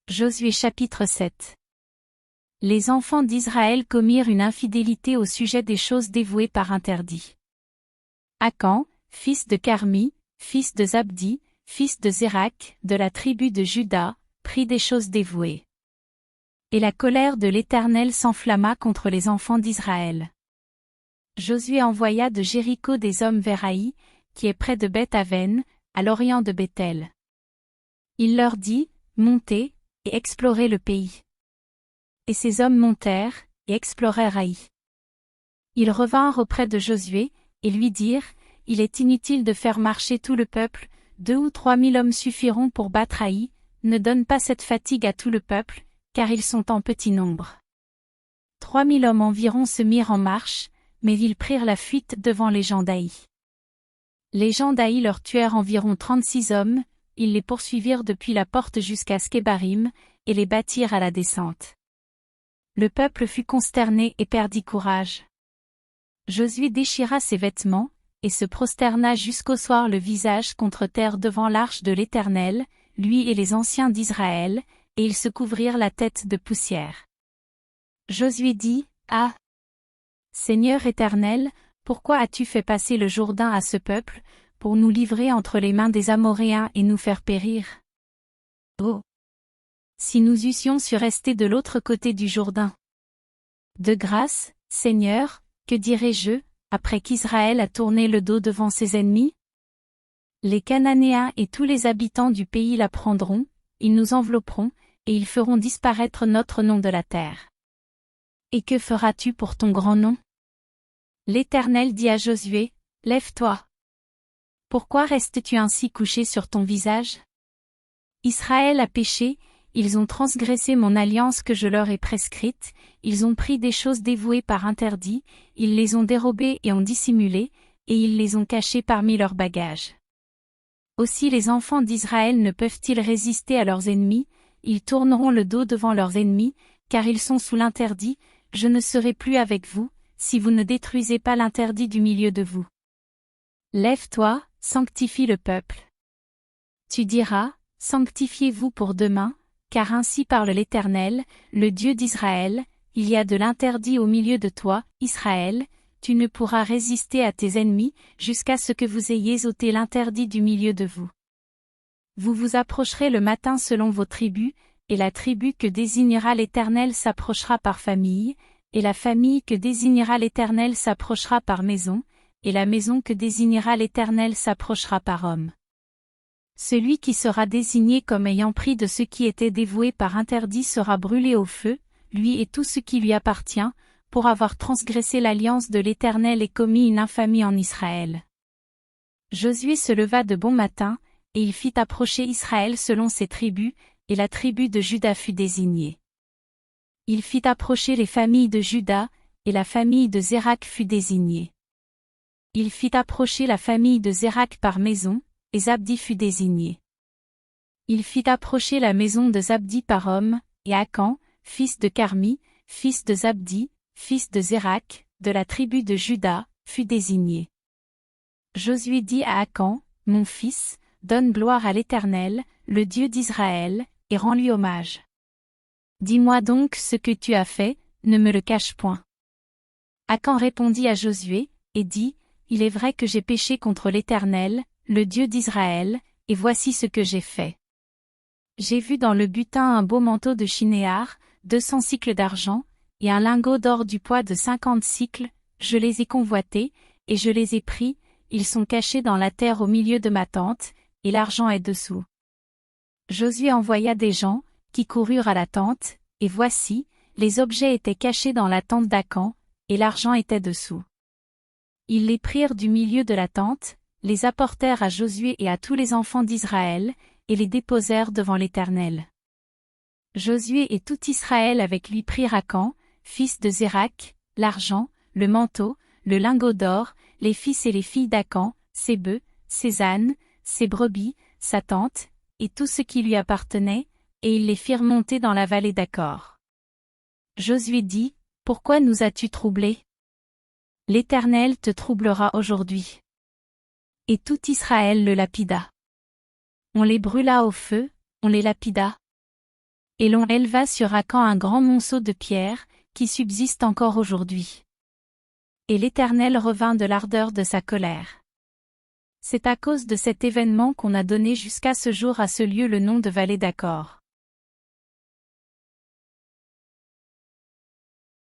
Josué chapitre 7. Les enfants d'Israël commirent une infidélité au sujet des choses dévouées par interdit. Akan, fils de Carmi, fils de Zabdi, fils de Zérak, de la tribu de Juda, prit des choses dévouées. Et la colère de l'Éternel s'enflamma contre les enfants d'Israël. Josué envoya de Jéricho des hommes vers Haï, qui est près de Beth-Aven, à l'orient de Béthel. Il leur dit, montez, et explorez le pays. Et ces hommes montèrent, et explorèrent Haï. Ils revinrent auprès de Josué, et lui dirent, il est inutile de faire marcher tout le peuple, 2 ou 3 000 hommes suffiront pour battre Haï, ne donne pas cette fatigue à tout le peuple, car ils sont en petit nombre. 3 000 hommes environ se mirent en marche, mais ils prirent la fuite devant les gens d'Haï. Les gens d'Haï leur tuèrent environ 36 hommes, ils les poursuivirent depuis la porte jusqu'à Skébarim, et les battirent à la descente. Le peuple fut consterné et perdit courage. Josué déchira ses vêtements, et se prosterna jusqu'au soir le visage contre terre devant l'arche de l'Éternel, lui et les anciens d'Israël, et ils se couvrirent la tête de poussière. Josué dit, Ah! Seigneur Éternel, pourquoi as-tu fait passer le Jourdain à ce peuple, pour nous livrer entre les mains des Amoréens et nous faire périr? Oh! Si nous eussions su rester de l'autre côté du Jourdain. De grâce, Seigneur, que dirai-je, après qu'Israël a tourné le dos devant ses ennemis? Les Cananéens et tous les habitants du pays la prendront, ils nous envelopperont, et ils feront disparaître notre nom de la terre. Et que feras-tu pour ton grand nom? L'Éternel dit à Josué, lève-toi. Pourquoi restes-tu ainsi couché sur ton visage? Israël a péché, ils ont transgressé mon alliance que je leur ai prescrite, ils ont pris des choses dévouées par interdit, ils les ont dérobées et ont dissimulé, et ils les ont cachées parmi leurs bagages. Aussi les enfants d'Israël ne peuvent-ils résister à leurs ennemis, ils tourneront le dos devant leurs ennemis, car ils sont sous l'interdit, je ne serai plus avec vous, si vous ne détruisez pas l'interdit du milieu de vous. Lève-toi, sanctifie le peuple. Tu diras, sanctifiez-vous pour demain, car ainsi parle l'Éternel, le Dieu d'Israël, il y a de l'interdit au milieu de toi, Israël, tu ne pourras résister à tes ennemis, jusqu'à ce que vous ayez ôté l'interdit du milieu de vous. Vous vous approcherez le matin selon vos tribus, et la tribu que désignera l'Éternel s'approchera par famille, et la famille que désignera l'Éternel s'approchera par maison, et la maison que désignera l'Éternel s'approchera par homme. Celui qui sera désigné comme ayant pris de ce qui était dévoué par interdit sera brûlé au feu, lui et tout ce qui lui appartient, pour avoir transgressé l'alliance de l'Éternel et commis une infamie en Israël. Josué se leva de bon matin, et il fit approcher Israël selon ses tribus, et la tribu de Juda fut désignée. Il fit approcher les familles de Juda, et la famille de Zérak fut désignée. Il fit approcher la famille de Zérak par maison, et Zabdi fut désigné. Il fit approcher la maison de Zabdi par homme, et Akan, fils de Carmi, fils de Zabdi, fils de Zérak, de la tribu de Juda, fut désigné. Josué dit à Akan, mon fils, donne gloire à l'Éternel, le Dieu d'Israël, et rends-lui hommage. Dis-moi donc ce que tu as fait, ne me le cache point. Akan répondit à Josué, et dit, il est vrai que j'ai péché contre l'Éternel, le Dieu d'Israël, et voici ce que j'ai fait. J'ai vu dans le butin un beau manteau de chinéar, 200 sicles d'argent, et un lingot d'or du poids de 50 sicles, je les ai convoités, et je les ai pris, ils sont cachés dans la terre au milieu de ma tente, et l'argent est dessous. Josué envoya des gens, qui coururent à la tente, et voici, les objets étaient cachés dans la tente d'Akan, et l'argent était dessous. Ils les prirent du milieu de la tente, les apportèrent à Josué et à tous les enfants d'Israël, et les déposèrent devant l'Éternel. Josué et tout Israël avec lui prirent Akan, fils de Zérak, l'argent, le manteau, le lingot d'or, les fils et les filles d'Akan, ses bœufs, ses ânes, ses brebis, sa tente, et tout ce qui lui appartenait, et ils les firent monter dans la vallée d'Accor. Josué dit, pourquoi nous as-tu troublés? L'Éternel te troublera aujourd'hui. Et tout Israël le lapida. On les brûla au feu, on les lapida. Et l'on éleva sur Akan un grand monceau de pierre, qui subsiste encore aujourd'hui. Et l'Éternel revint de l'ardeur de sa colère. C'est à cause de cet événement qu'on a donné jusqu'à ce jour à ce lieu le nom de vallée d'Achor.